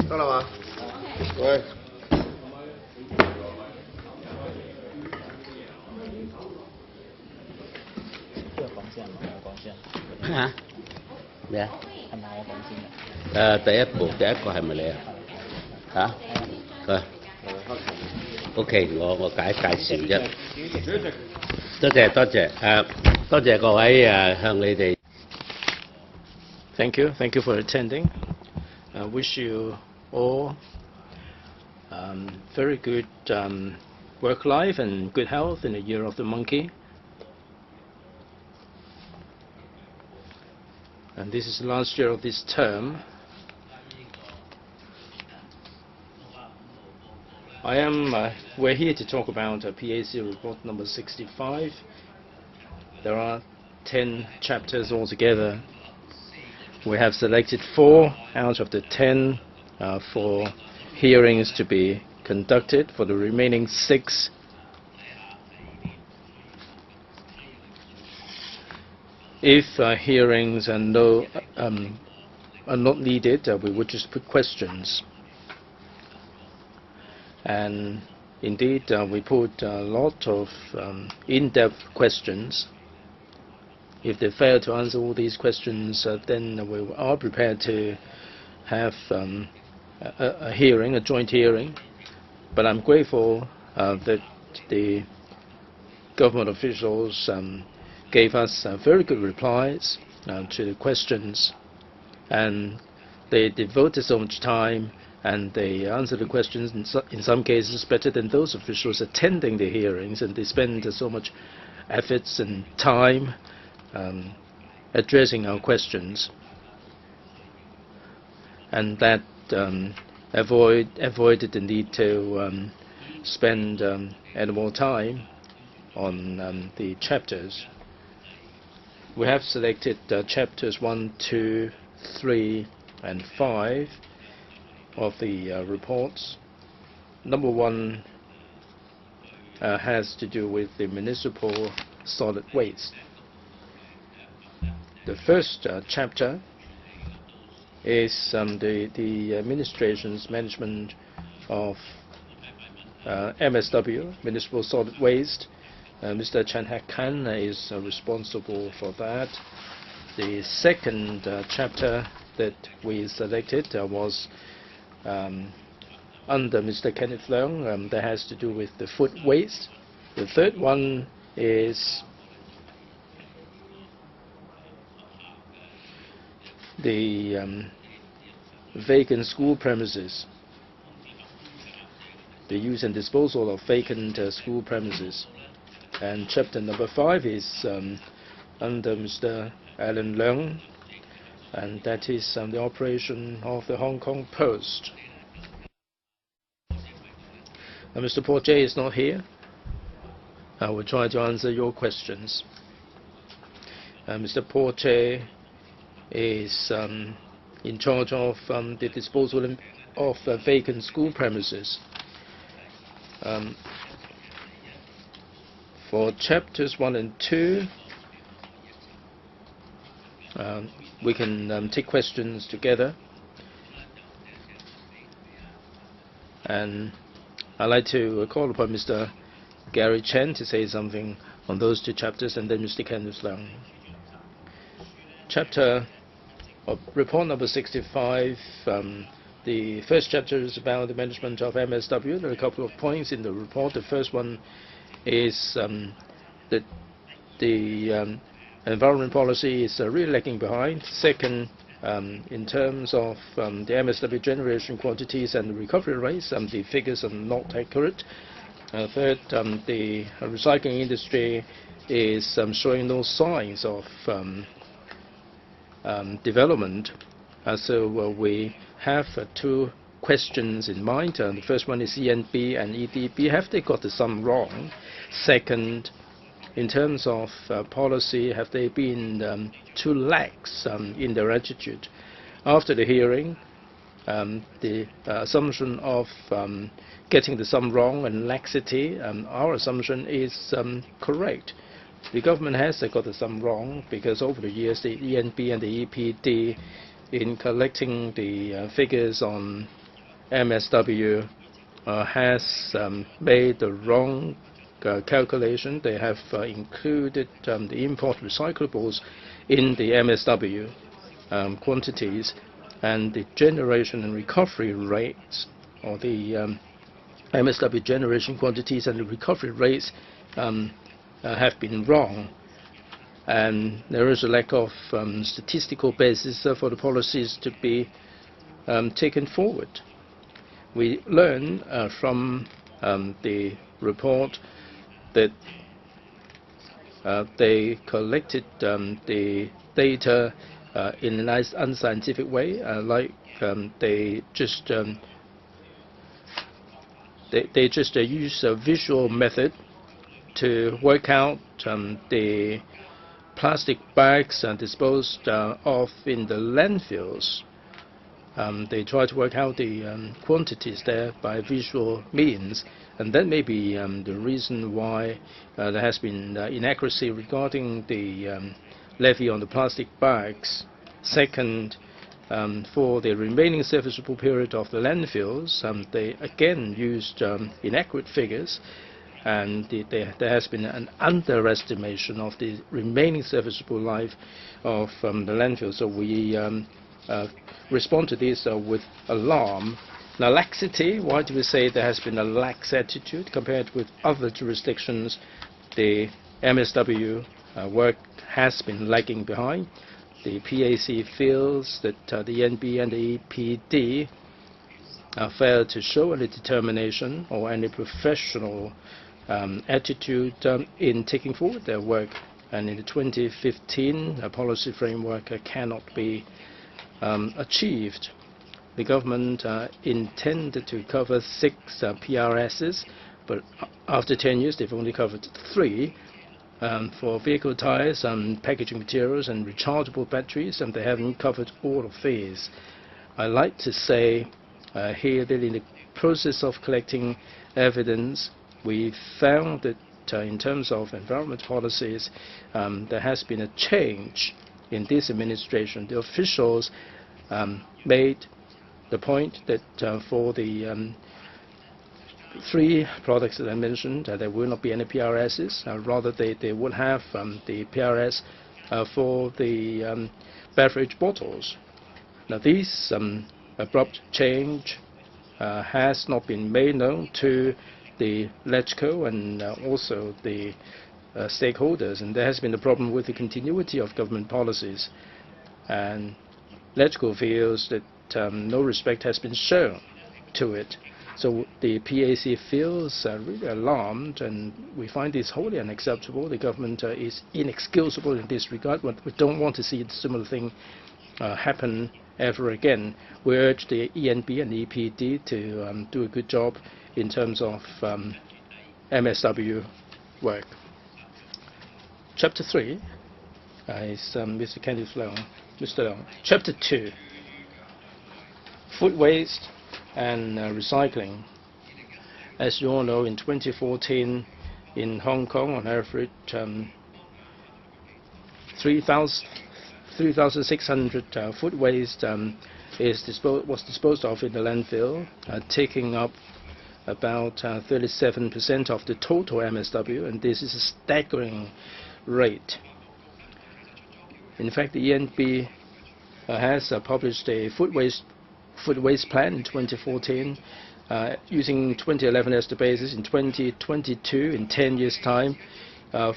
得啦嘛？喂。嚇咩啊？係咪我講先嘅？第一個係咪你啊？嚇？佢 OK，我介紹啫。多謝多謝各位向你哋。Thank you for attending. I wish you all very good work life and good health in the year of the monkey. And this is the last year of this term. We're here to talk about PAC report number 65. There are 10 chapters altogether. We have selected 4 out of the 10 for hearings to be conducted. For the remaining 6, if hearings are not needed, we would just put questions. And indeed, we put a lot of in-depth questions. If they fail to answer all these questions, then we are prepared to have a hearing, a joint hearing. But I'm grateful that the government officials gave us very good replies to the questions, and they devoted so much time, and they answered the questions in some cases better than those officials attending the hearings, and they spent so much efforts and time addressing our questions, and that avoided the need to spend any more time on the chapters. We have selected chapters 1, 2, 3, and 5 of the reports. Number 1 has to do with the municipal solid waste. The first chapter is the administration's management of MSW, municipal solid waste. Mr. Chen Hek-kan is responsible for that. The second chapter that we selected was under Mr. Kenneth Leung, that has to do with the food waste. The third one is the vacant school premises, the use and disposal of vacant school premises. And chapter number 5 is under Mr. Alan Leung, and that is the operation of the Hong Kong Post. Mr. Paul J. is not here. I will try to answer your questions. Mr. Paul J. is in charge of the disposal of vacant school premises. For chapters 1 and 2, we can take questions together. And I'd like to call upon Mr. Gary Chen to say something on those 2 chapters, and then Mr. Kenneth Leung. Report number 65, the first chapter is about the management of MSW. There are a couple of points in the report. The first one is that the environment policy is really lagging behind. Second, in terms of the MSW generation quantities and the recovery rates, the figures are not accurate. Third, the recycling industry is showing no signs of development. So we have 2 questions in mind. The first one is ENB and EDB. Have they got the sum wrong? Second, in terms of policy, have they been too lax in their attitude? After the hearing, the assumption of getting the sum wrong and laxity, our assumption is correct. The government has got the sum wrong because over the years the ENB and the EPD, in collecting the figures on MSW has made the wrong calculation. They have included the import recyclables in the MSW quantities, and the generation and recovery rates, or the MSW generation quantities and the recovery rates have been wrong. And there is a lack of statistical basis for the policies to be taken forward. We learn from the report that they collected the data in a nice unscientific way, like they just use a visual method to work out the plastic bags disposed of in the landfills. They try to work out the quantities there by visual means, and that may be the reason why there has been inaccuracy regarding the levy on the plastic bags. Second, for the remaining serviceable period of the landfills, they again used inaccurate figures, and there has been an underestimation of the remaining serviceable life of the landfill. So we respond to this with alarm. Now, laxity, why do we say there has been a lax attitude compared with other jurisdictions? The MSW work has been lagging behind. The PAC feels that the ENB and the EPD failed to show any determination or any professional attitude in taking forward their work, and in the 2015 policy framework cannot be achieved. The government intended to cover 6 PRSs, but after 10 years they've only covered 3 for vehicle tires and packaging materials and rechargeable batteries, and they haven't covered all of these. I like to say here that in the process of collecting evidence, we found that in terms of environment policies, there has been a change in this administration. The officials made the point that for the 3 products that I mentioned, there will not be any PRSs. Rather, they would have the PRS for the beverage bottles. Now, this abrupt change has not been made known to the LegCo and also the stakeholders, and there has been a problem with the continuity of government policies. And LegCo feels that no respect has been shown to it. So the PAC feels really alarmed, and we find this wholly unacceptable. The government is inexcusable in this regard. We don't want to see a similar thing happen ever again. We urge the ENB and EPD to do a good job in terms of MSW work. Chapter 3 is Mr. Kenneth Leung. Mr. Leung. Chapter 2, food waste and recycling. As you all know, in 2014 in Hong Kong, on average, 3,600 food waste was disposed of in the landfill, taking up about 37% of the total MSW, and this is a staggering rate. In fact, the ENB has published a food waste plan in 2014, using 2011 as the basis. In 2022, in 10 years' time,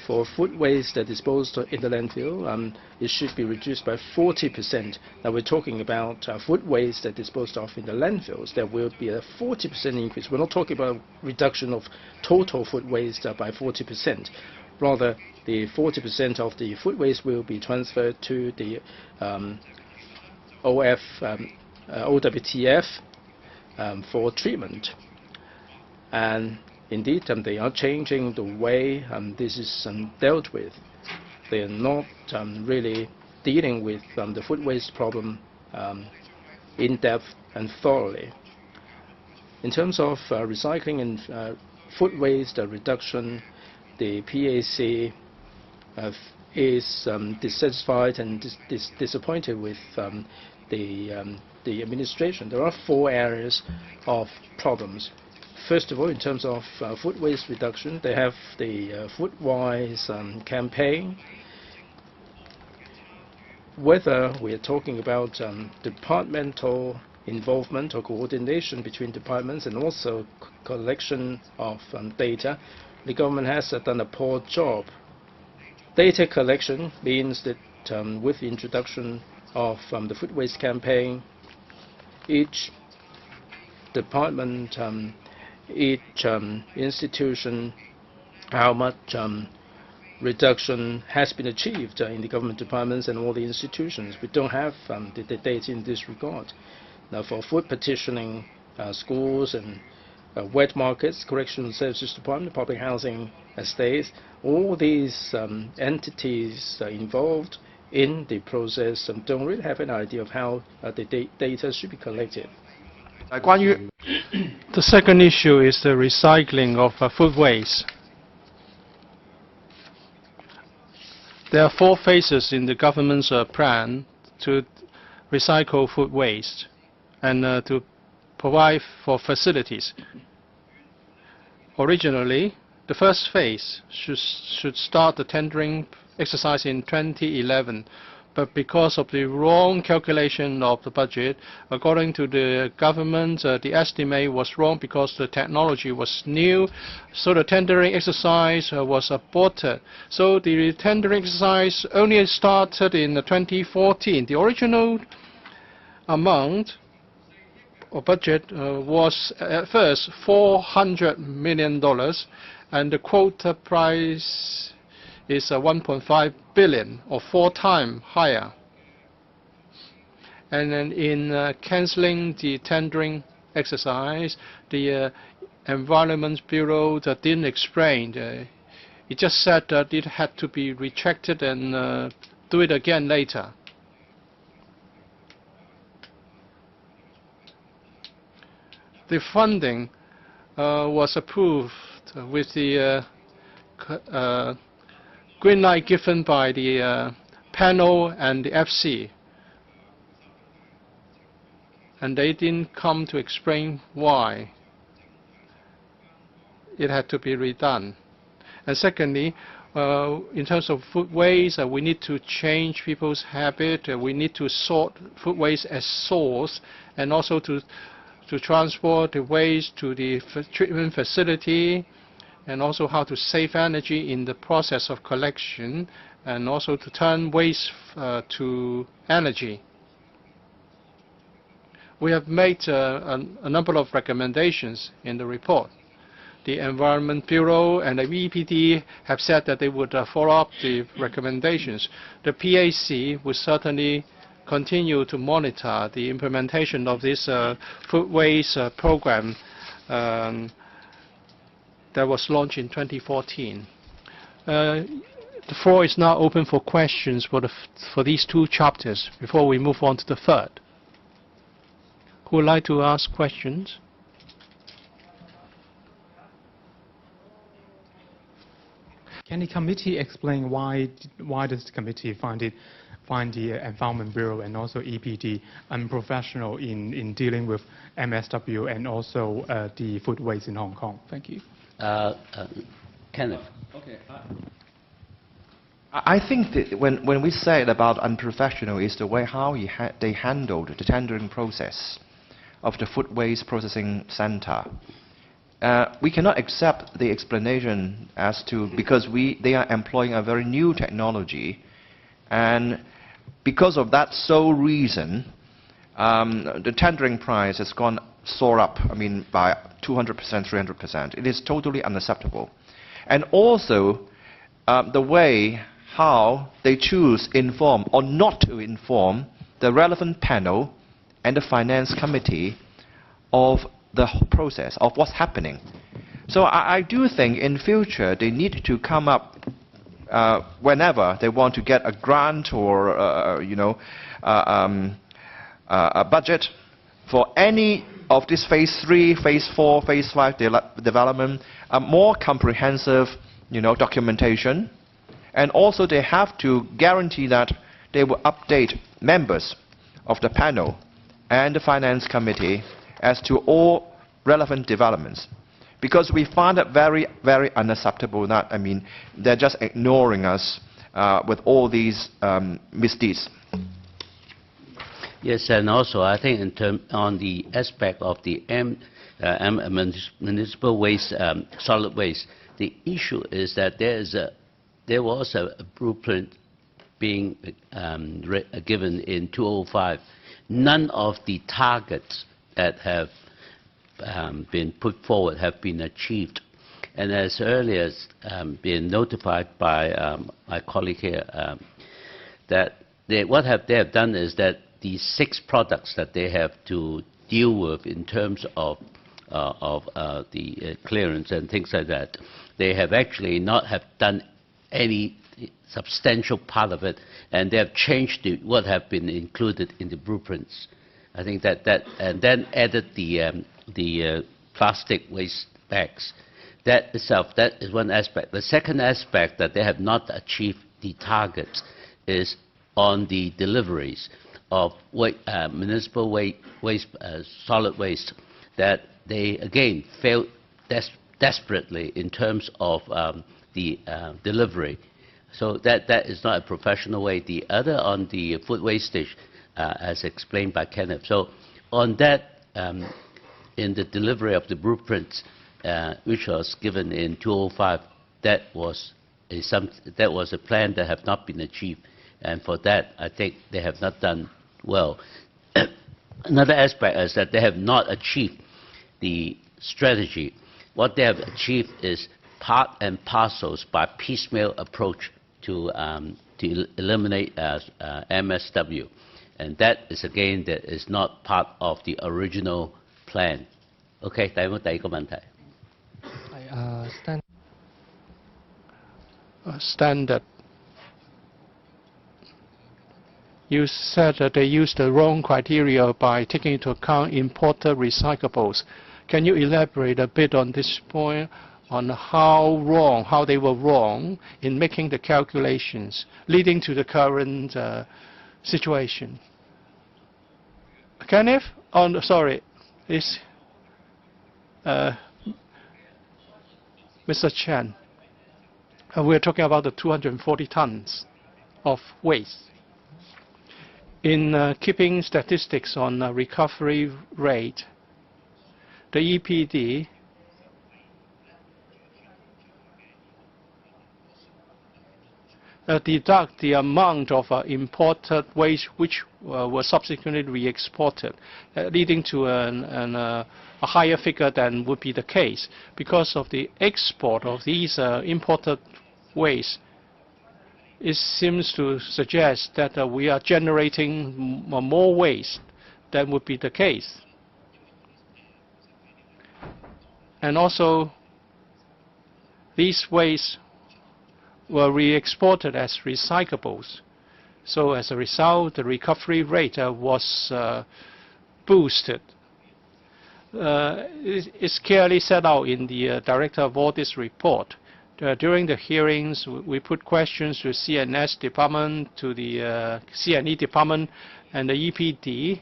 for food waste disposed in the landfill, it should be reduced by 40%. Now we're talking about food waste disposed of in the landfills. There will be a 40% increase. We're not talking about reduction of total food waste by 40%. Rather, the 40% of the food waste will be transferred to the OWTF for treatment. And indeed, they are changing the way this is dealt with. They are not really dealing with the food waste problem in depth and thoroughly. In terms of recycling and food waste reduction, the PAC is dissatisfied and disappointed with the the administration, there are 4 areas of problems. First of all, in terms of food waste reduction, they have the food-wise campaign. Whether we are talking about departmental involvement or coordination between departments and also collection of data, the government has done a poor job. Data collection means that with the introduction of the food waste campaign, each department, each institution, how much reduction has been achieved in the government departments and all the institutions. We don't have the data in this regard. Now, for food petitioning, schools and wet markets, correctional services department, public housing estates, all these entities involved in the process don't really have an idea of how the data should be collected. The second issue is the recycling of food waste. There are 4 phases in the government's plan to recycle food waste and to provide for facilities. Originally, the first phase should start the tendering exercise in 2011, but because of the wrong calculation of the budget, according to the government, the estimate was wrong because the technology was new, so the tendering exercise was aborted. So the tendering exercise only started in 2014. The original amount or budget was at first $400 million, and the quota price is 1.5 billion, or 4 times higher. And then in cancelling the tendering exercise, the Environment Bureau didn't explain. It just said that it had to be retracted and do it again later. The funding was approved with the green light given by the panel and the FC. And they didn't come to explain why it had to be redone. And secondly, in terms of food waste, we need to change people's habit. We need to sort food waste as source, and also to transport the waste to the treatment facility, and also how to save energy in the process of collection, and also to turn waste to energy. We have made a number of recommendations in the report. The Environment Bureau and the EPD have said that they would follow up the recommendations. The PAC will certainly continue to monitor the implementation of this food waste program that was launched in 2014. The floor is now open for questions for these 2 chapters before we move on to the third. Who would like to ask questions? Can the committee explain why does the committee find the Environment Bureau and also EPD unprofessional in dealing with MSW and also the food waste in Hong Kong? Thank you. Kenneth. Okay. I think that when we say about unprofessional is the way how they handled the tendering process of the food waste processing center. We cannot accept the explanation as to because they are employing a very new technology, and because of that sole reason, the tendering price has soared up. I mean, by 200%, 300%. It is totally unacceptable, and also the way how they choose inform or not to inform the relevant panel and the finance committee of the process of what's happening. So I do think in future they need to come up whenever they want to get a grant or a budget for any of this phase 3, phase 4, phase 5 development, a more comprehensive documentation, and also they have to guarantee that they will update members of the panel and the Finance Committee as to all relevant developments, because we find it very, very unacceptable that, I mean, they're just ignoring us with all these misdeeds. Yes, and also I think on the aspect of the municipal waste, solid waste, the issue is that there was a blueprint being given in 2005. None of the targets that have been put forward have been achieved. And as early as been notified by my colleague here, that what they have done is that the 6 products that they have to deal with in terms of the clearance and things like that, they have actually not have done any substantial part of it, and they have changed what have been included in the blueprints. I think that and then added the plastic waste bags. That itself, that is one aspect. The second aspect that they have not achieved the targets is on the deliveries of municipal waste, solid waste, that they again failed desperately in terms of the delivery. So that is not a professional way. The other on the food wastage, as explained by Kenneth. So on that, in the delivery of the blueprints, which was given in 2005, that was a plan that have not been achieved, and for that I think they have not done well. Another aspect is that they have not achieved the strategy. What they have achieved is part and parcels by piecemeal approach to eliminate MSW, and that is again that is not part of the original plan. OK， 第一個問題。Standard. You said that they used the wrong criteria by taking into account imported recyclables. Can you elaborate a bit on this point, on how they were wrong in making the calculations leading to the current situation? Kenneth? Oh, no, sorry. It's Mr. Chen. We're talking about the 240 tons of waste. In keeping statistics on recovery rate, the EPD deduct the amount of imported waste which were subsequently re-exported, leading to a higher figure than would be the case. Because of the export of these imported waste, it seems to suggest that we are generating more waste than would be the case. And also, these wastes were re-exported as recyclables. So as a result, the recovery rate was boosted. It's clearly set out in the Director of Audit's report. During the hearings, we put questions to CNS department, to the CNE department, and the EPD.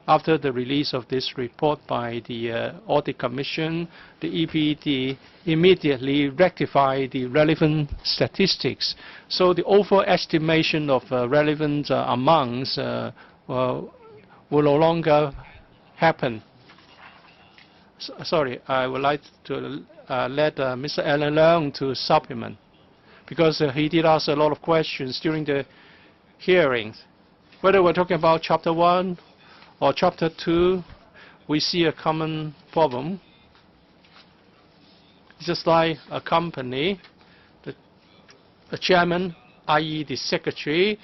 After the release of this report by the Audit Commission, the EPD immediately rectified the relevant statistics. So the overestimation of relevant amounts will no longer happen. Sorry, I would like to let Mr. Alan Leung to supplement, because he did ask a lot of questions during the hearings. Whether we're talking about Chapter 1 or Chapter 2, we see a common problem. Just like a company, the chairman, i.e. the secretary,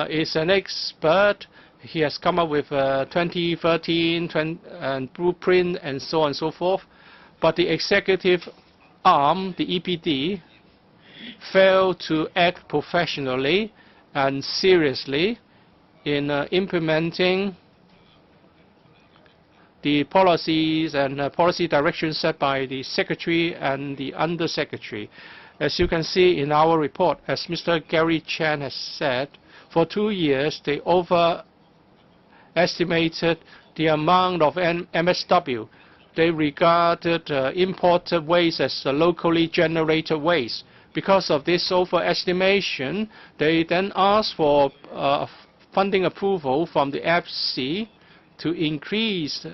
is an expert. He has come up with 2013 and blueprint and so on and so forth. But the executive arm, the EPD, failed to act professionally and seriously in implementing the policies and policy directions set by the Secretary and the Undersecretary. As you can see in our report, as Mr. Gary Chan has said, for 2 years they estimated the amount of MSW. They regarded imported waste as locally generated waste. Because of this overestimation, they then asked for funding approval from the FC to increase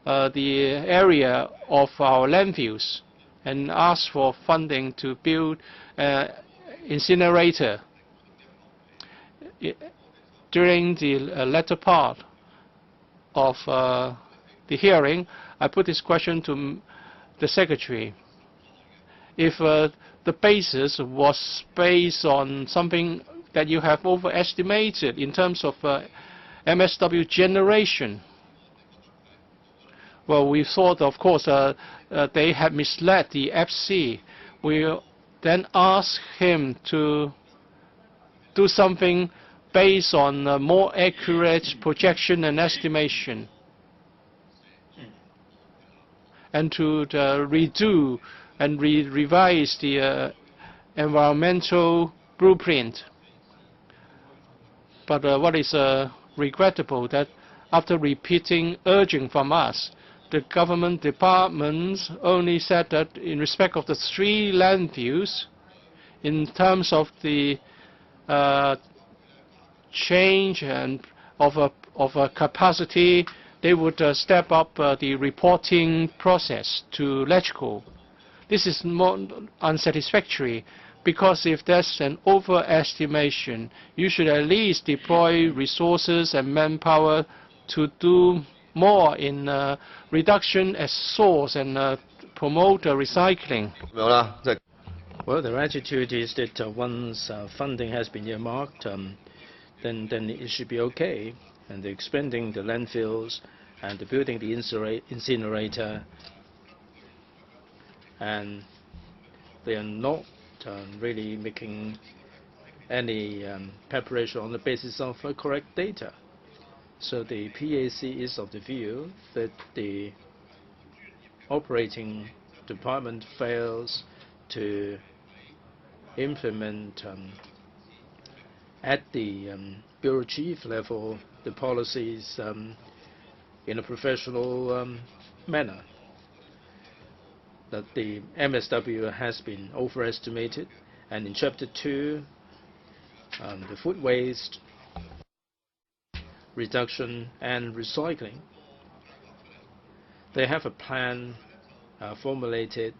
the area of our landfills and asked for funding to build incinerator. During the latter part of the hearing, I put this question to the Secretary. If the basis was based on something that you have overestimated in terms of MSW generation, well, we thought, of course, they had misled the FC. We then asked him to do something based on a more accurate projection and estimation, and to redo and revise the environmental blueprint. But what is regrettable that after repeating urging from us, the government departments only said that in respect of the 3 landfills, in terms of the change and of a capacity, they would step up the reporting process to LegCo. This is more unsatisfactory, because if there's an overestimation, you should at least deploy resources and manpower to do more in reduction as source and promote recycling. Well, their attitude is that once funding has been earmarked, then it should be okay. And they're expanding the landfills and they're building the incinerator, and they are not really making any preparation on the basis of correct data. So the PAC is of the view that the operating department fails to implement at the bureau chief level the policies in a professional manner. That the MSW has been overestimated, and in Chapter 2, the food waste reduction and recycling, they have a plan formulated,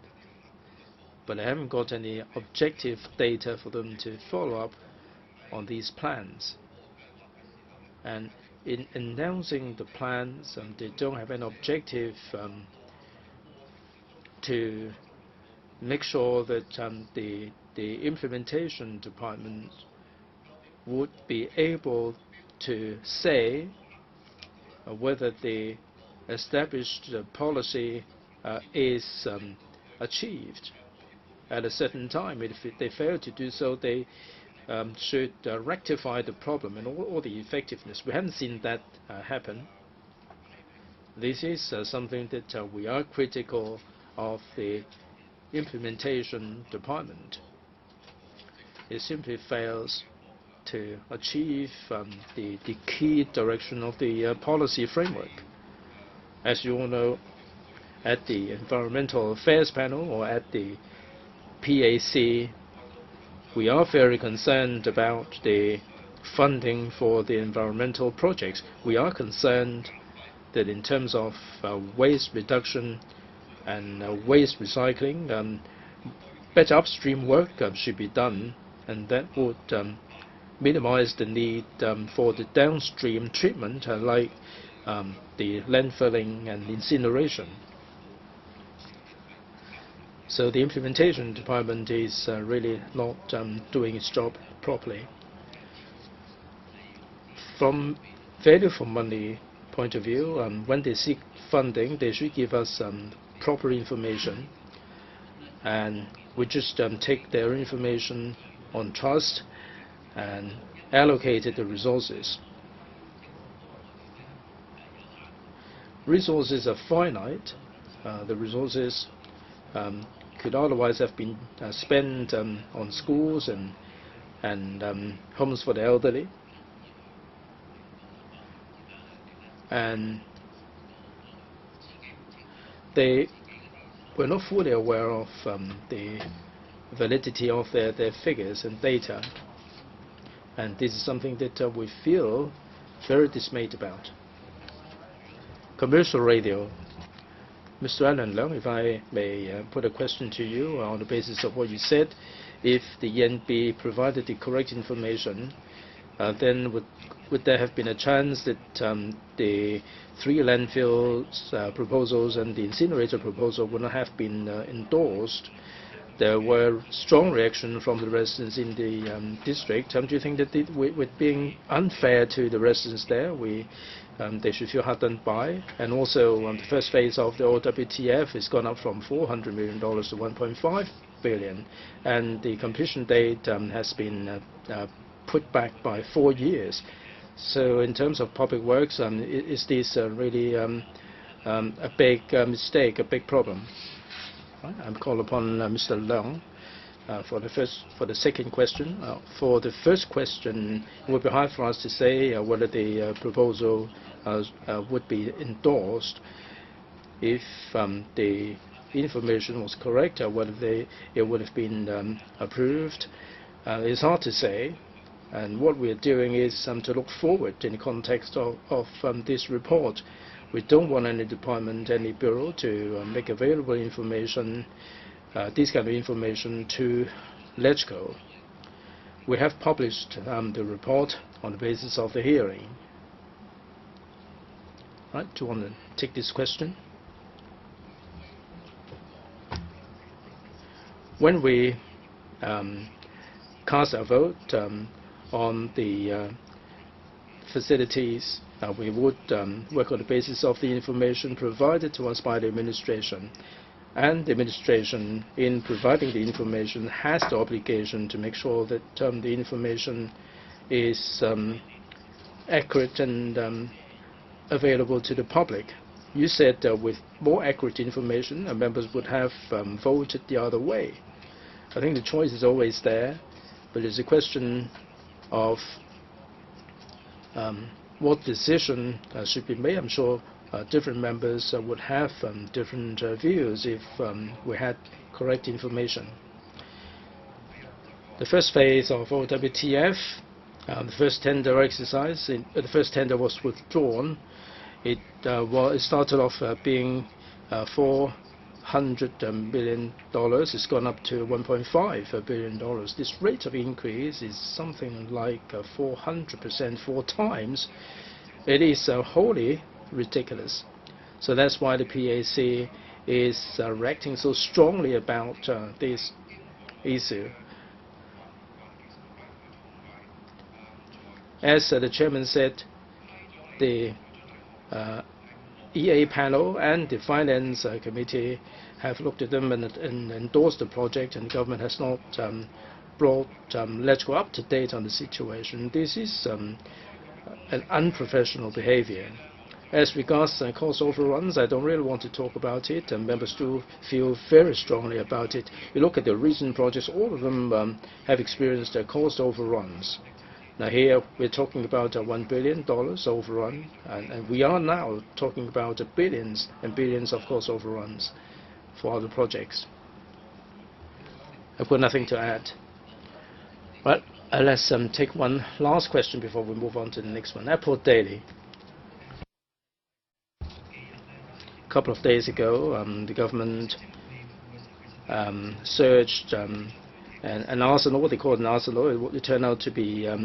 but they haven't got any objective data for them to follow up on these plans. And in announcing the plans, they don't have an objective to make sure that the implementation department would be able to say whether the established policy is achieved at a certain time. If they fail to do so, they should rectify the problem and all the effectiveness. We haven't seen that happen. This is something that we are critical of the implementation department. It simply fails to achieve the key direction of the policy framework. As you all know, at the Environmental Affairs Panel or at the PAC, we are very concerned about the funding for the environmental projects. We are concerned that in terms of waste reduction and waste recycling, better upstream work should be done, and that would minimize the need for the downstream treatment like the landfilling and incineration. So the implementation department is really not doing its job properly. From value for money point of view, when they seek funding, they should give us proper information, and we just take their information on trust and allocated the resources. Resources are finite. The resources could otherwise have been spent on schools and homes for the elderly. and they were not fully aware of the validity of their figures and data. And this is something that we feel very dismayed about. Commercial radio. Mr. Alan Leung, if I may put a question to you on the basis of what you said, if the ENB provided the correct information, then would there have been a chance that the 3 landfills proposals and the incinerator proposal would not have been endorsed? There were strong reactions from the residents in the district. Do you think that with being unfair to the residents there, they should feel hard done by? And also, the first phase of the OWTF has gone up from $400 million to $1.5 billion, and the completion date has been put back by 4 years. So, in terms of public works, is this really a big mistake, a big problem? I'm called upon Mr. Leung for the second question. For the first question, it would be hard for us to say whether the proposal would be endorsed if the information was correct, or whether it would have been approved. It's hard to say. And what we're doing is to look forward in the context of this report. We don't want any department, any bureau to make available information, this kind of information to LegCo. We have published the report on the basis of the hearing. Right, do you want to take this question? When we cast our vote on the facilities, we would work on the basis of the information provided to us by the administration. And the administration, in providing the information, has the obligation to make sure that the information is accurate and available to the public. You said with more accurate information, members would have voted the other way. I think the choice is always there, but it's a question of what decision should be made. I'm sure different members would have different views if we had correct information. The first phase of OWTF, the first tender exercise, the first tender was withdrawn. It started off being $400 million. It's gone up to $1.5 billion. This rate of increase is something like 400%, 4 times. It is wholly ridiculous. So that's why the PAC is reacting so strongly about this issue. As the chairman said, the EA panel and the finance committee have looked at them and endorsed the project, and the government has not brought LegCo up to date on the situation. This is an unprofessional behavior. As regards cost overruns, I don't really want to talk about it, and members do feel very strongly about it. You look at the recent projects, all of them have experienced cost overruns. Now here we're talking about $1 billion overrun, and we are now talking about billions and billions of cost overruns for other projects. I've got nothing to add. But let's take one last question before we move on to the next one. Airport Daily. A couple of days ago, the government searched an arsenal, what they call an arsenal. It turned out to be a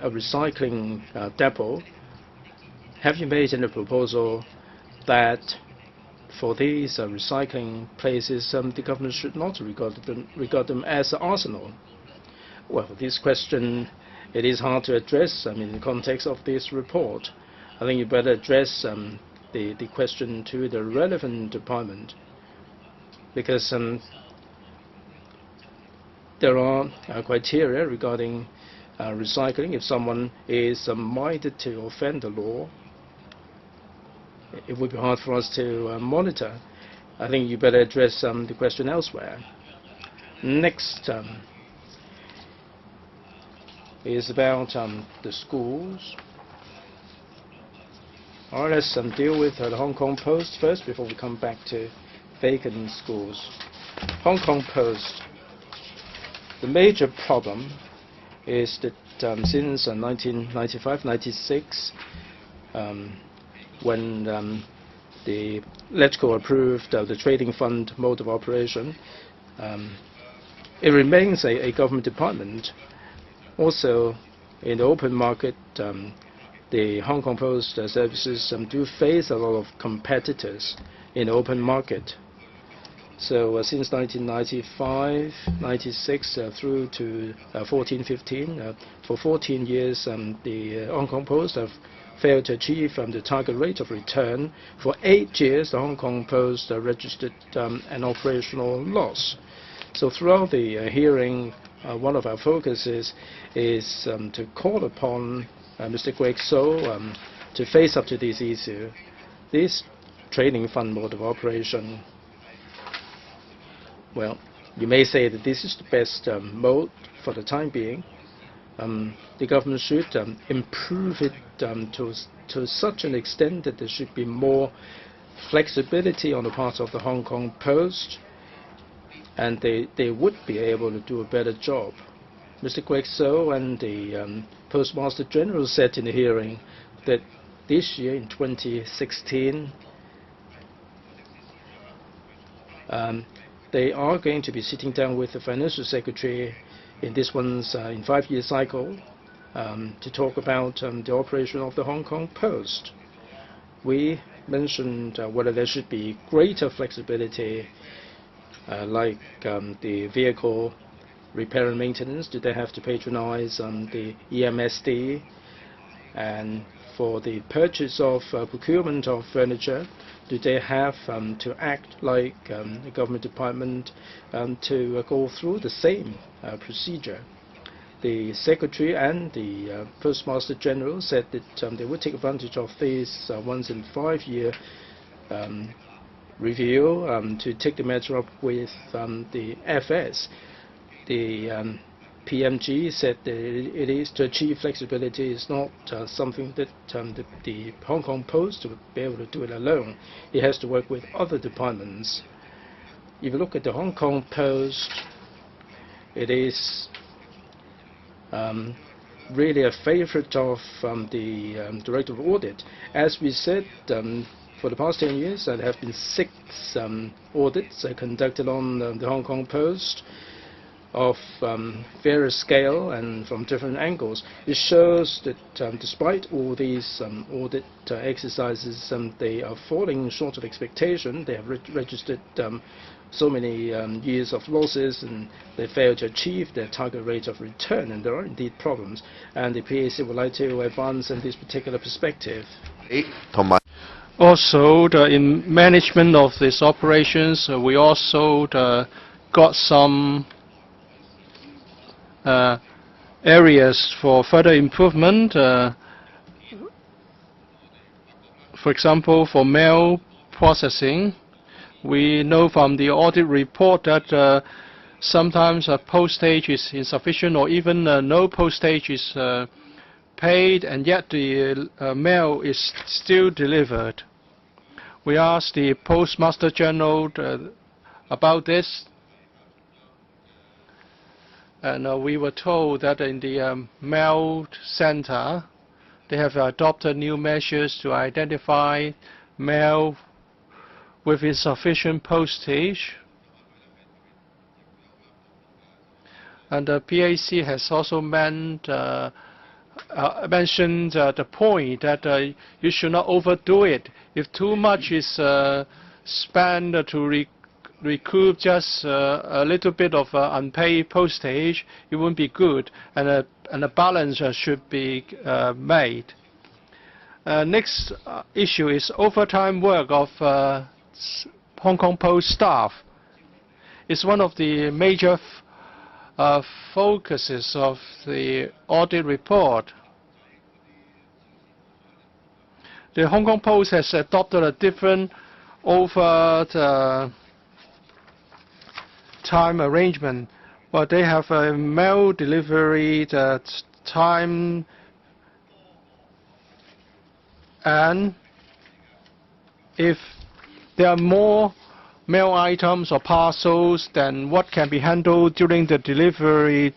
recycling depot. Have you made any proposal that for these recycling places, the government should not regard them as an arsenal? Well, this question, it is hard to address in the context of this report. I think you better address the question to the relevant department, because there are criteria regarding recycling. If someone is minded to offend the law, it would be hard for us to monitor. I think you better address the question elsewhere. Next is about the schools. All right, let's deal with the Hong Kong Post first before we come back to vacant schools. Hong Kong Post. The major problem is that since 1995-96, when the LegCo approved the trading fund mode of operation, it remains a government department. Also, in the open market, the Hong Kong Post services do face a lot of competitors in the open market. So since 1995, 96 through to 14-15, for 14 years, the Hong Kong Post have failed to achieve the target rate of return. For 8 years, the Hong Kong Post registered an operational loss. So throughout the hearing, one of our focuses is to call upon Mr. Kwek Soh to face up to this issue. This trading fund mode of operation, well, you may say that this is the best mode for the time being. The government should improve it to such an extent that there should be more flexibility on the part of the Hong Kong Post, and they would be able to do a better job. Mr. Kwek Soh and the Postmaster General said in the hearing that this year, in 2016, they are going to be sitting down with the Financial Secretary in this one's in 5-year cycle to talk about the operation of the Hong Kong Post. We mentioned whether there should be greater flexibility, like the vehicle repair and maintenance. Do they have to patronize the EMSD? And for the purchase of procurement of furniture, do they have to act like a government department to go through the same procedure? The Secretary and the Postmaster General said that they would take advantage of this once in 5-year review to take the matter up with the FS. The PMG said that it is to achieve flexibility. It's not something that the Hong Kong Post would be able to do it alone. It has to work with other departments. If you look at the Hong Kong Post, it is really a favorite of the Director of Audit. As we said, for the past 10 years, there have been 6 audits conducted on the Hong Kong Post of various scale and from different angles. It shows that despite all these audit exercises, they are falling short of expectation. They have registered so many years of losses, and they fail to achieve their target rate of return, and there are indeed problems. And the PAC would like to advance in this particular perspective. Also, in management of these operations, we also got some areas for further improvement. For example, for mail processing, we know from the audit report that sometimes postage is insufficient, or even no postage is paid, and yet the mail is still delivered. We asked the Postmaster General about this, and we were told that in the mail center, they have adopted new measures to identify mail with insufficient postage. And the PAC has also mentioned the point that you should not overdo it. If too much is spent to recoup just a little bit of unpaid postage, it won't be good, and a balance should be made. Next issue is overtime work of Hong Kong Post staff. It's one of the major focuses of the audit report. The Hong Kong Post has adopted a different overtime arrangement, but they have a mail delivery time, and if there are more mail items or parcels than what can be handled during the delivery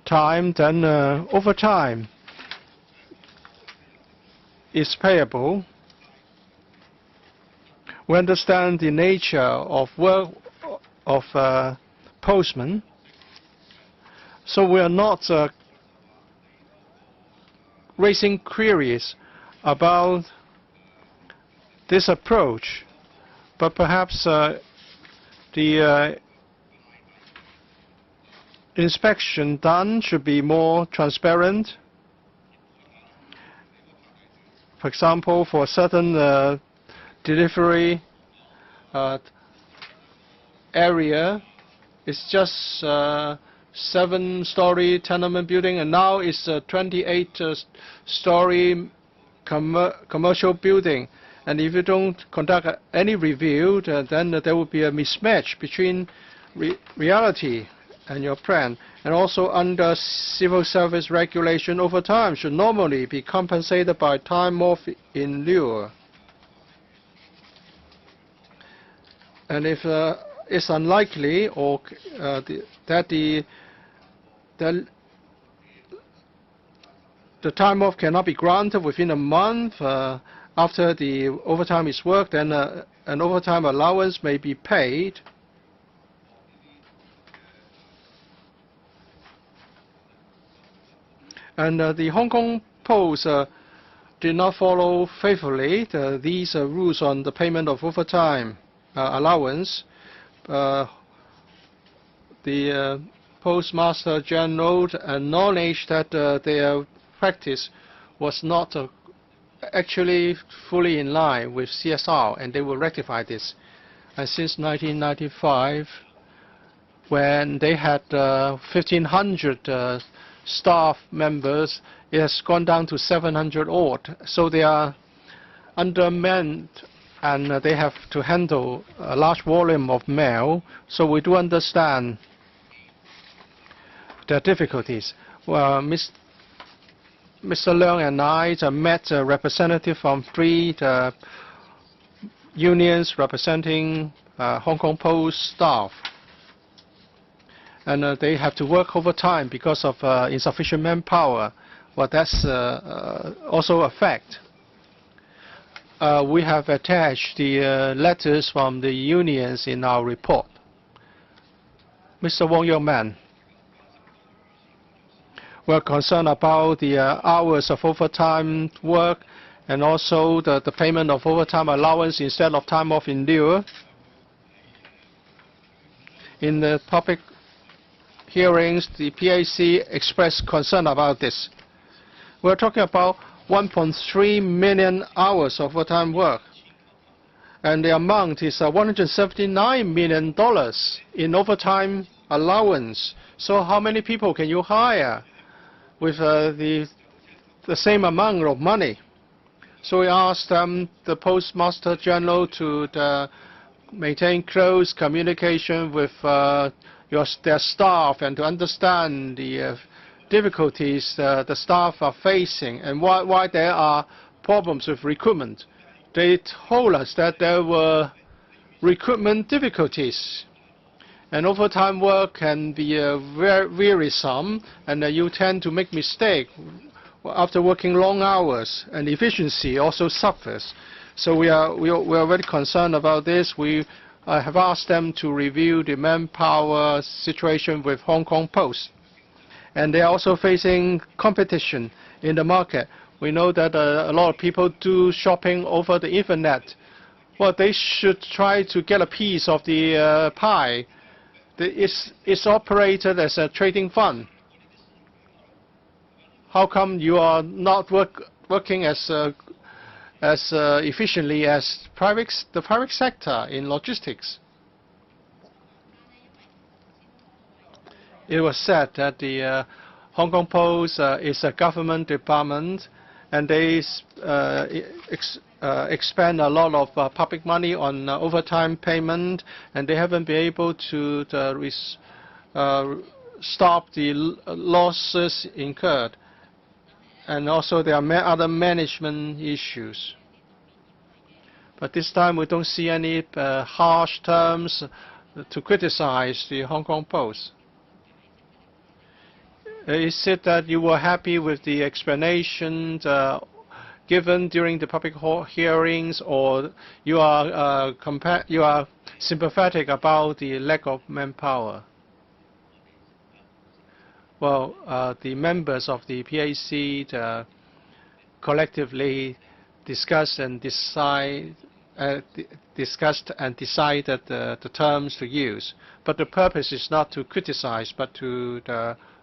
time, then overtime is payable. We understand the nature of work of postmen, so we are not raising queries about this approach, but perhaps the inspection done should be more transparent. For example, for a certain delivery area, it's just 7-story tenement building, and now it's a 28-story commercial building. And if you don't conduct any review, then there will be a mismatch between reality and your plan. And also under civil service regulation, overtime should normally be compensated by time off in lieu. And if it's unlikely or that the time off cannot be granted within a month after the overtime is worked, then an overtime allowance may be paid. And the Hong Kong Post did not follow faithfully these rules on the payment of overtime allowance. The Postmaster General acknowledged that their practice was not actually fully in line with CSR, and they will rectify this. And since 1995, when they had 1,500 staff members, it has gone down to 700 odd. So they are undermanned, and they have to handle a large volume of mail. So we do understand the difficulties. Well, Mr. Leung and I met a representative from 3 unions representing Hong Kong Post staff. And they have to work overtime because of insufficient manpower. Well, that's also a fact. We have attached the letters from the unions in our report. Mr. Wong Young Man, we're concerned about the hours of overtime work and also the payment of overtime allowance instead of time off in lieu. In the public hearings, the PAC expressed concern about this. We're talking about 1.3 million hours of overtime work, and the amount is $179 million in overtime allowance. So how many people can you hire with the same amount of money? So we asked the Postmaster General to maintain close communication with their staff and to understand the difficulties the staff are facing and why there are problems with recruitment. They told us that there were recruitment difficulties, and overtime work can be very wearisome, and you tend to make mistakes after working long hours, and efficiency also suffers. So we are very concerned about this. We have asked them to review the manpower situation with Hong Kong Post. And they are also facing competition in the market. We know that a lot of people do shopping over the internet. Well, they should try to get a piece of the pie. It's operated as a trading fund. How come you are not working as efficiently as the private sector in logistics? It was said that the Hong Kong Post is a government department, and they expend a lot of public money on overtime payment, and they haven't been able to stop the losses incurred. And also there are other management issues. But this time we don't see any harsh terms to criticize the Hong Kong Post. Is it that you were happy with the explanation given during the public hearings, or you are sympathetic about the lack of manpower? Well, the members of the PAC collectively discussed and decided the terms to use. But the purpose is not to criticize, but to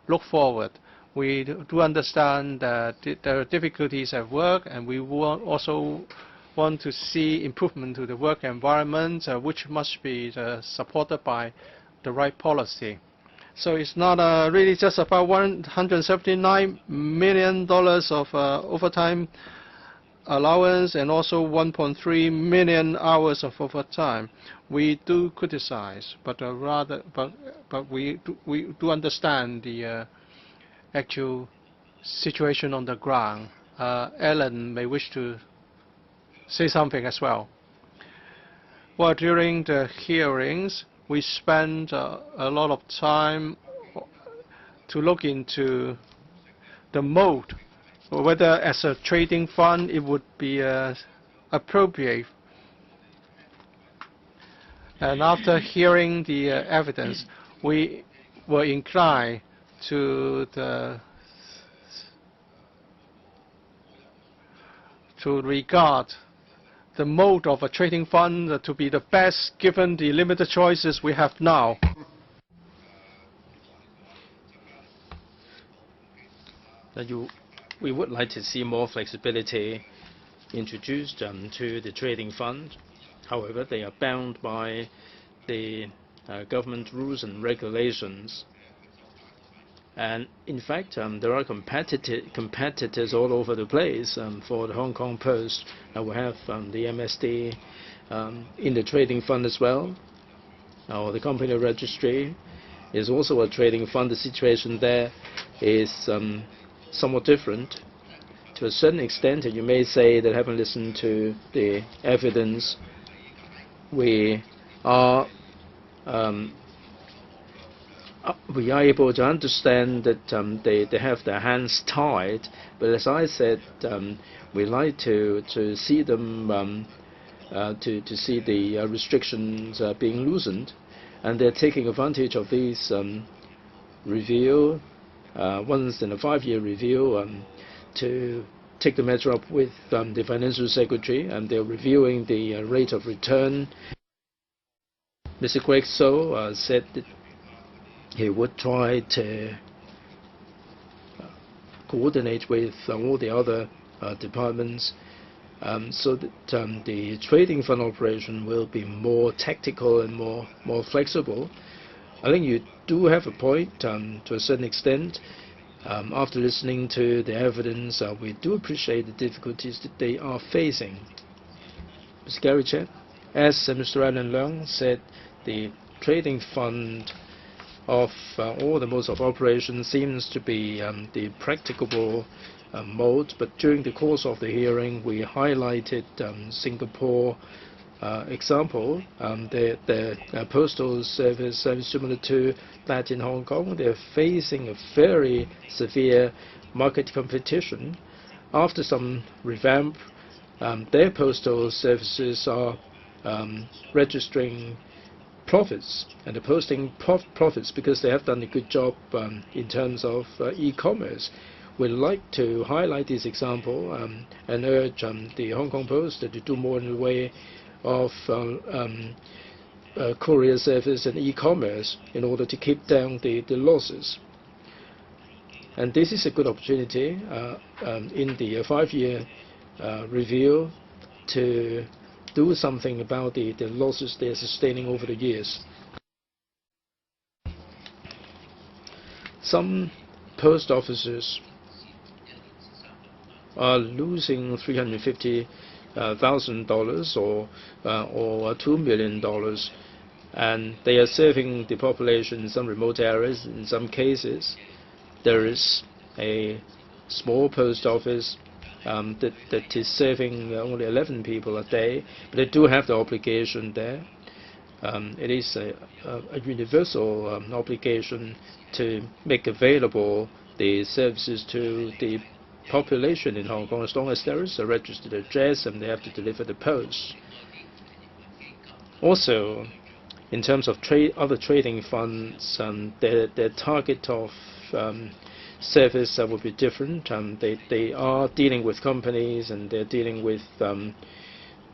look forward. We do understand that there are difficulties at work, and we also want to see improvement to the work environment, which must be supported by the right policy. So it's not really just about $179 million of overtime allowance and also 1.3 million hours of overtime. We do criticize, but we do understand the actual situation on the ground. Alan may wish to say something as well. Well, during the hearings, we spent a lot of time to look into the mode, whether as a trading fund it would be appropriate. And after hearing the evidence, we were inclined to regard the mode of a trading fund to be the best given the limited choices we have now. We would like to see more flexibility introduced to the trading fund. However, they are bound by the government rules and regulations. And in fact, there are competitors all over the place for the Hong Kong Post. We have the MSD in the trading fund as well. The company registry is also a trading fund. The situation there is somewhat different. To a certain extent, and you may say that having listened to the evidence, we are able to understand that they have their hands tied. But as I said, we like to see them to see the restrictions being loosened, and they're taking advantage of these review once in a 5-year review to take the matter up with the Financial Secretary, and they're reviewing the rate of return. Mr. Greg So said that he would try to coordinate with all the other departments so that the trading fund operation will be more tactical and more flexible. I think you do have a point to a certain extent. After listening to the evidence, we do appreciate the difficulties that they are facing. Mr. Gary Chen, as Mr. Alan Leung said, the trading fund of all the modes of operation seems to be the practicable mode, but during the course of the hearing we highlighted Singapore example. The postal service similar to that in Hong Kong. They're facing a very severe market competition. After some revamp, their postal services are registering profits, and they're posting profits because they have done a good job in terms of e-commerce. We'd like to highlight this example and urge the Hong Kong Post to do more in the way of courier service and e-commerce in order to keep down the losses. And this is a good opportunity in the 5-year review to do something about the losses they're sustaining over the years. Some post offices are losing $350,000 or $2 million, and they are serving the population in some remote areas. In some cases, there is a small post office that is serving only 11 people a day, but they do have the obligation there. It is a universal obligation to make available the services to the population in Hong Kong, as long as there is a registered address and they have to deliver the post. Also, in terms of other trading funds, their target of service will be different. They are dealing with companies, and they're dealing with the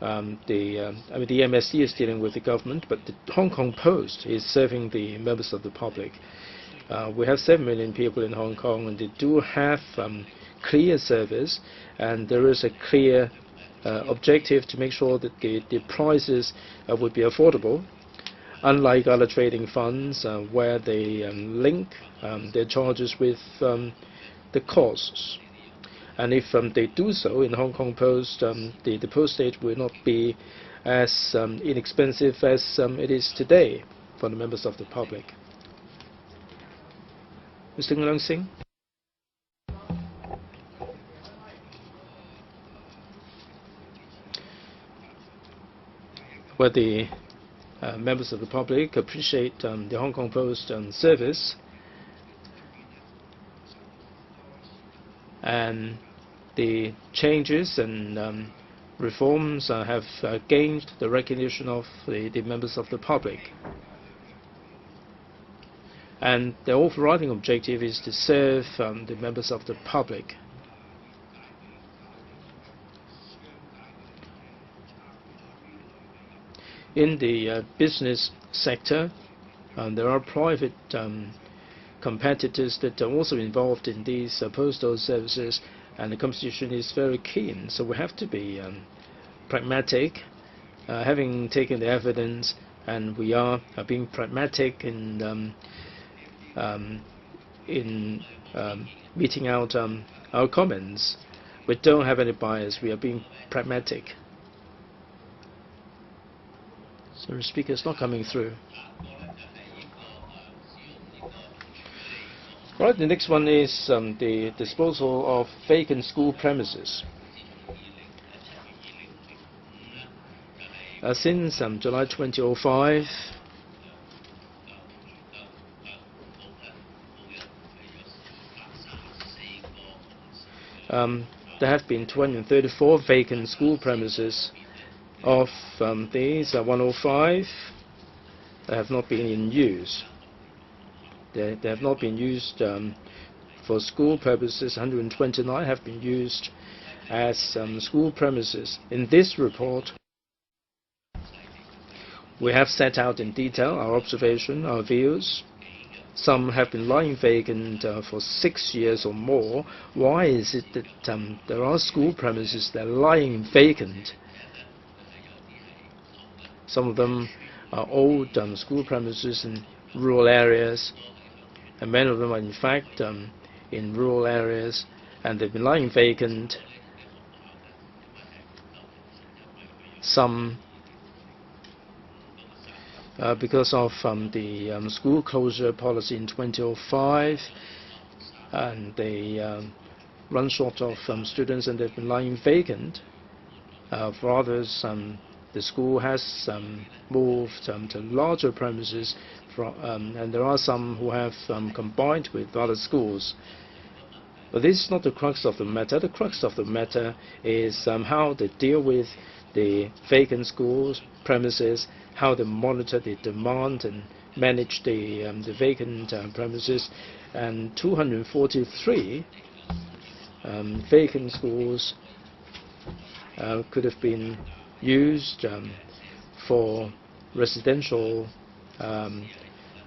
MSC is dealing with the government, but the Hong Kong Post is serving the members of the public. We have 7 million people in Hong Kong, and they do have clear service, and there is a clear objective to make sure that the prices would be affordable, unlike other trading funds where they link their charges with the costs. And if they do so in Hong Kong Post, the postage will not be as inexpensive as it is today for the members of the public. Mr. Ng Leung Sing. Where the members of the public appreciate the Hong Kong Post service, and the changes and reforms have gained the recognition of the members of the public. And the overriding objective is to serve the members of the public. In the business sector, there are private competitors that are also involved in these postal services, and the competition is very keen. So we have to be pragmatic, having taken the evidence, and we are being pragmatic in meeting out our comments. We don't have any bias. We are being pragmatic. So the speaker is not coming through. Right, the next one is the disposal of vacant school premises. Since July 2005, there have been 234 vacant school premises. Of these, 105 have not been in use. They have not been used for school purposes. 129 have been used as school premises. In this report, we have set out in detail our observation, our views. Some have been lying vacant for 6 years or more. Why is it that there are school premises that are lying vacant? Some of them are old school premises in rural areas, and many of them are in fact in rural areas, and they've been lying vacant. Some because of the school closure policy in 2005, and they run short of students, and they've been lying vacant. For others, the school has moved to larger premises, and there are some who have combined with other schools. But this is not the crux of the matter. The crux of the matter is how they deal with the vacant schools premises, how they monitor the demand and manage the vacant premises. And 243 vacant schools could have been used for residential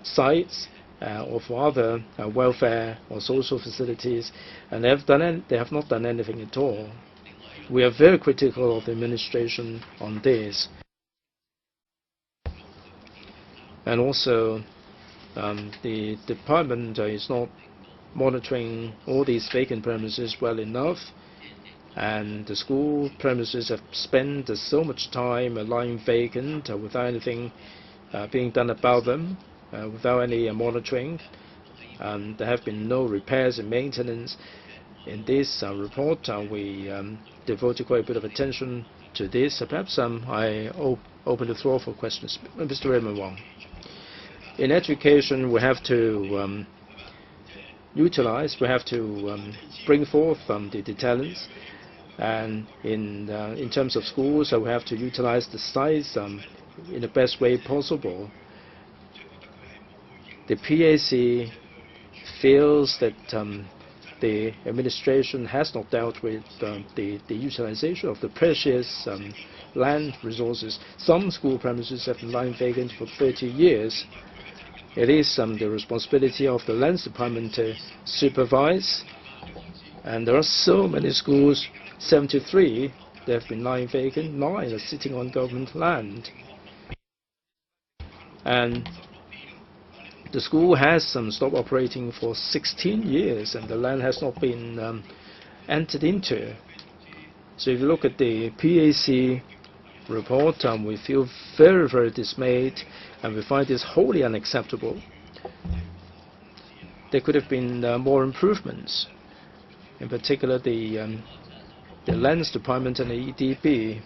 sites or for other welfare or social facilities, and they have not done anything at all. We are very critical of the administration on this. And also, the department is not monitoring all these vacant premises well enough, and the school premises have spent so much time lying vacant without anything being done about them, without any monitoring. There have been no repairs and maintenance, in this report, we devoted quite a bit of attention to this. Perhaps I open the floor for questions. Mr. Raymond Wong. In education, we have to utilize, we have to bring forth the talents. And in terms of schools, we have to utilize the size in the best way possible. The PAC feels that the administration has not dealt with the utilization of the precious land resources. Some school premises have been lying vacant for 30 years. It is the responsibility of the lands department to supervise. And there are so many schools, 73, they have been lying vacant, 9 are sitting on government land. And the school has stopped operating for 16 years, and the land has not been entered into. So if you look at the PAC report, we feel very, very dismayed, and we find this wholly unacceptable. There could have been more improvements, in particular the Lands Department and the EDB.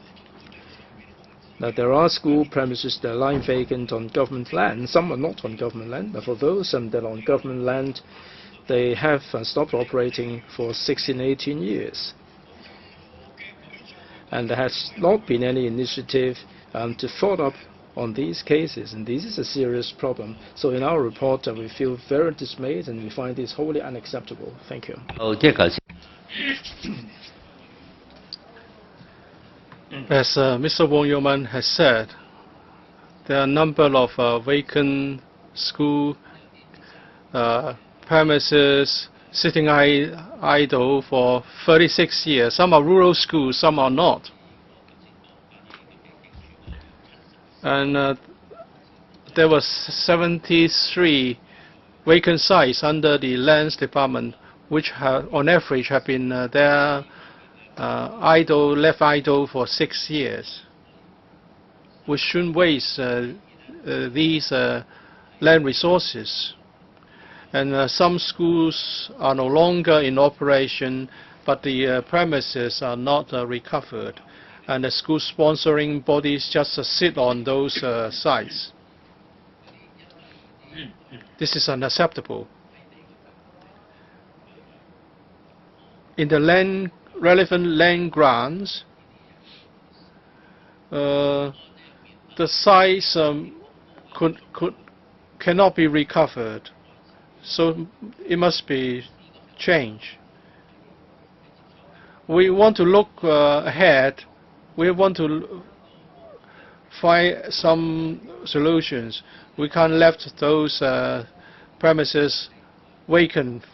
Now, there are school premises that are lying vacant on government land. Some are not on government land, but for those that are on government land, they have stopped operating for 16, 18 years. And there has not been any initiative to follow up on these cases, and this is a serious problem. So in our report, we feel very dismayed, and we find this wholly unacceptable. Thank you. As Mr. Wong Yoman has said, there are a number of vacant school premises sitting idle for 36 years. Some are rural schools, some are not. And there were 73 vacant sites under the Lands Department, which on average have been there left idle for 6 years. We shouldn't waste these land resources. And some schools are no longer in operation, but the premises are not recovered. And the school sponsoring bodies just sit on those sites. This is unacceptable. In the relevant land grants, the sites cannot be recovered, so it must be changed. We want to look ahead. We want to find some solutions. We can't left those premises vacant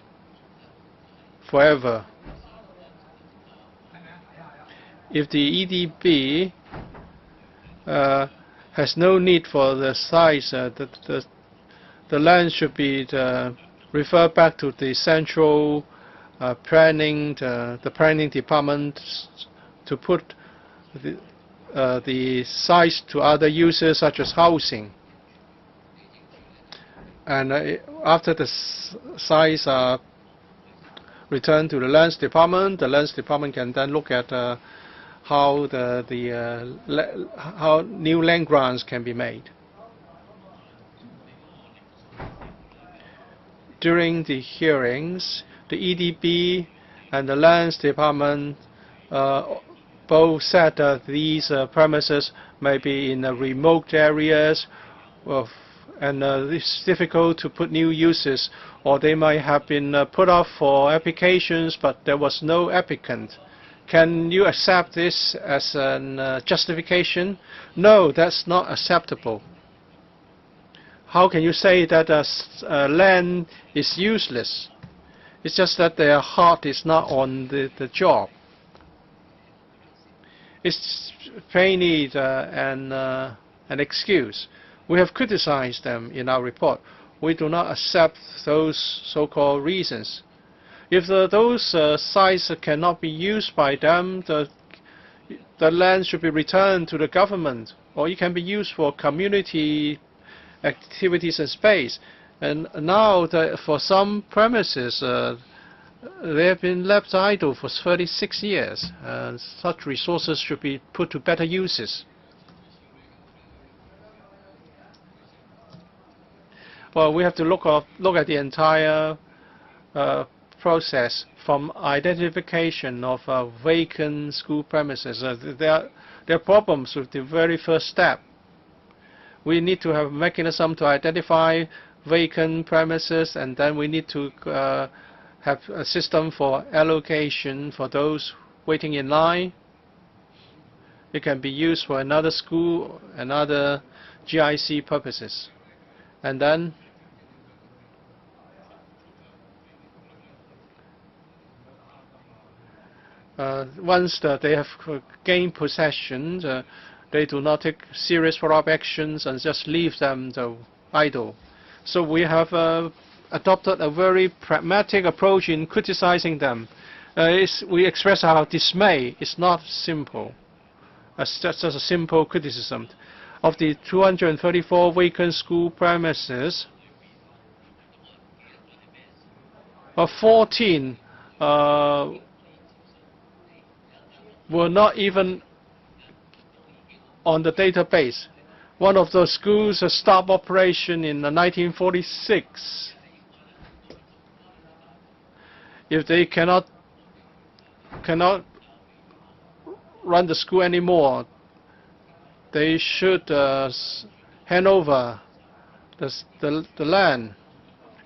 forever. If the EDB has no need for the sites, the land should be referred back to the central planning, the planning department, to put the sites to other uses such as housing. And after the sites are returned to the Lands Department can then look at how how new land grants can be made. During the hearings, the EDB and the Lands Department both said that these premises may be in remote areas and it's difficult to put new uses, or they might have been put up for applications but there was no applicant. Can you accept this as a justification? No, that's not acceptable. How can you say that land is useless? It's just that their heart is not on the job. It's plainly an excuse. We have criticized them in our report. We do not accept those so-called reasons. If those sites cannot be used by them, the land should be returned to the government, or it can be used for community activities and space. And now, for some premises, they have been left idle for 36 years. Such resources should be put to better uses. Well, we have to look at the entire process from identification of vacant school premises. There are problems with the very first step. We need to have a mechanism to identify vacant premises, and then we need to have a system for allocation for those waiting in line. It can be used for another school and other GIC purposes. And then once they have gained possession, they do not take serious follow-up actions and just leave them idle. So we have adopted a very pragmatic approach in criticizing them. We express our dismay. It's not simple. It's just a simple criticism. Of the 234 vacant school premises, 14 were not even on the database. One of those schools stopped operation in 1946. If they cannot run the school anymore, they should hand over the land.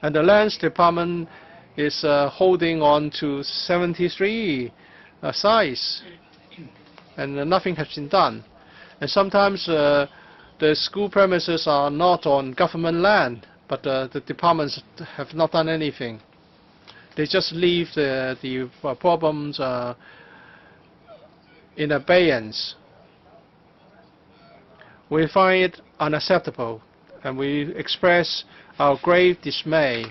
And the lands department is holding on to 73 sites, and nothing has been done. And sometimes the school premises are not on government land, but the departments have not done anything. They just leave the problems in abeyance. We find it unacceptable, and we express our grave dismay,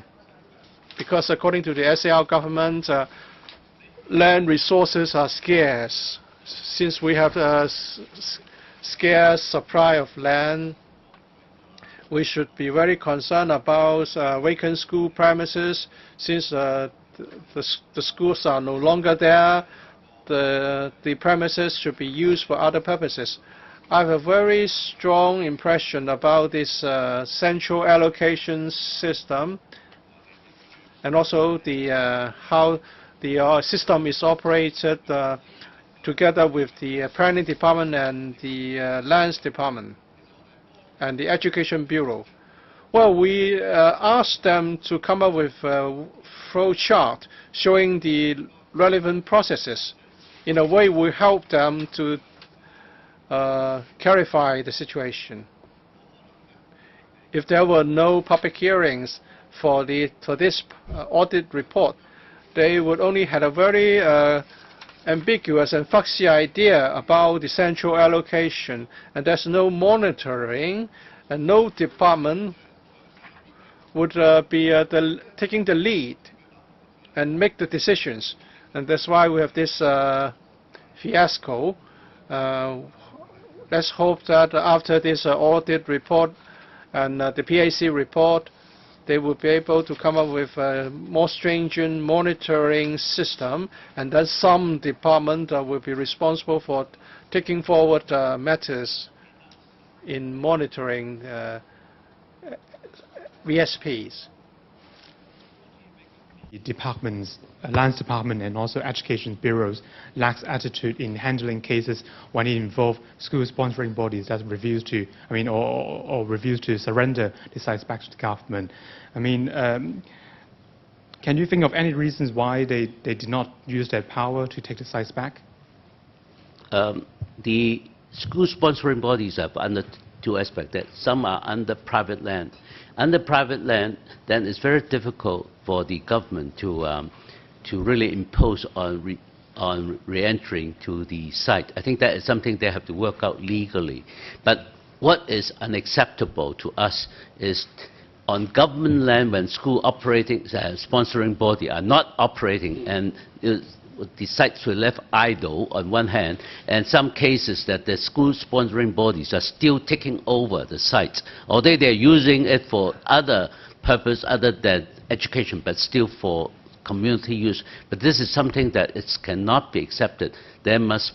because according to the SAR government, land resources are scarce. Since we have a scarce supply of land, we should be very concerned about vacant school premises. Since the schools are no longer there, the premises should be used for other purposes. I have a very strong impression about this central allocation system, and also how the system is operated together with the planning department and the lands department and the education bureau. Well, we asked them to come up with a flow chart showing the relevant processes. In a way, we help them to clarify the situation. If there were no public hearings for this audit report, they would only have a very ambiguous and fuzzy idea about the central allocation, and there's no monitoring, and no department would be taking the lead and make the decisions. And that's why we have this fiasco. Let's hope that after this audit report and the PAC report, they will be able to come up with a more stringent monitoring system, and then some department will be responsible for taking forward matters in monitoring VSPs. The departments, lands department and also education bureaus lacks attitude in handling cases when it involves school sponsoring bodies that refuse to, or refuse to surrender the sites back to the government. Can you think of any reasons why they did not use their power to take the sites back? The school sponsoring bodies are under two aspects. That some are under private land. Under private land, then it's very difficult for the government to really impose on re-entering to the site. I think that is something they have to work out legally. But what is unacceptable to us is on government land when school operating sponsoring body are not operating, and the sites were left idle on one hand, and some cases that the school sponsoring bodies are still taking over the sites, although they're using it for other purpose other than education, but still for community use. But this is something that cannot be accepted. They must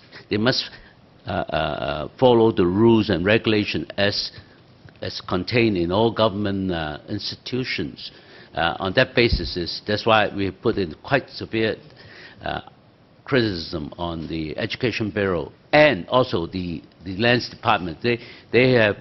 follow the rules and regulations as contained in all government institutions. On that basis, that's why we put in quite severe criticism on the Education Bureau and also the Lands Department. They have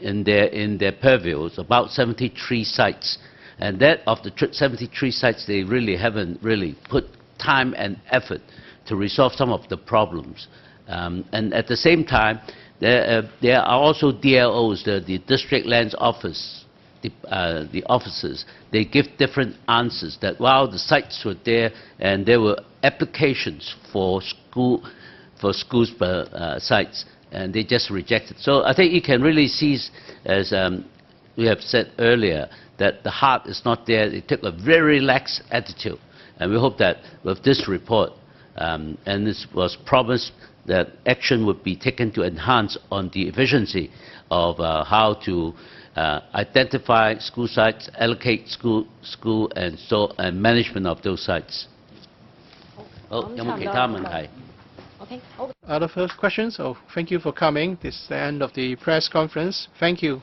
in their purviews about 73 sites, and that of the 73 sites, they really haven't put time and effort to resolve some of the problems. And at the same time, there are also DLOs, the District Lands Office, the officers. They give different answers that while the sites were there and there were applications for schools sites, and they just rejected. So I think you can really see, as we have said earlier, that the heart is not there. They took a very lax attitude, and we hope that with this report, and this was promised, that action would be taken to enhance on the efficiency of how to identify school sites, allocate school and management of those sites. 好，有冇其他問題？ Other first questions? Oh, thank you for coming. This is the end of the press conference. Thank you.